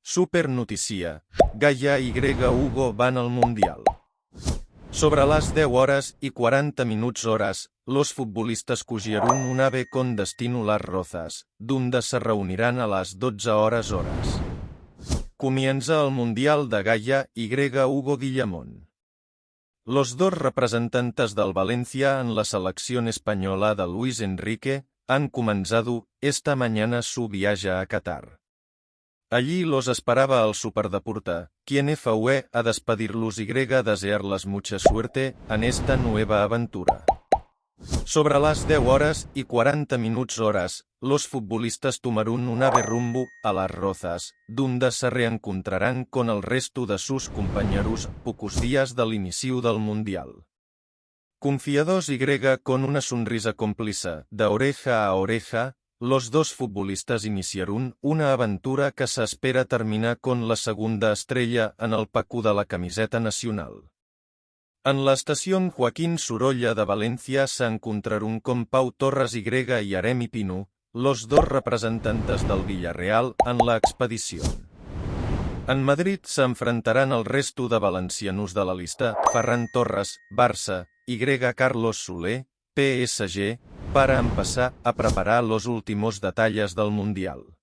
Super noticia. Gaia y Hugo van al Mundial. Sobre las 10 horas y 40 minutos horas, los futbolistas cogieron un ave con destino Las Rozas, donde se reunirán a las 12 horas. Comienza el Mundial de Gaia y Hugo Guillamón. Los dos representantes del Valencia en la selección española de Luis Enrique han comenzado esta mañana su viaje a Qatar. Allí los esperaba el Superdeporta, quien fue a despedirlos y desearles mucha suerte en esta nueva aventura. Sobre las 10 horas y 40 minutos horas, los futbolistas tomaron un ave rumbo a Las Rozas, donde se reencontrarán con el resto de sus compañeros pocos días del inicio del Mundial. Confiados y con una sonrisa cómplice de oreja a oreja, los dos futbolistas iniciaron una aventura que se espera terminar con la segunda estrella en el paco de la camiseta nacional. En la estación Joaquín Sorolla de Valencia se encontraron con Pau Torres y Aremi Pino, los dos representantes del Villarreal en la expedición. En Madrid se enfrentarán al resto de valencianos de la lista, Ferran Torres, Barça, y Carlos Soler, PSG, para empezar a preparar los últimos detalles del Mundial.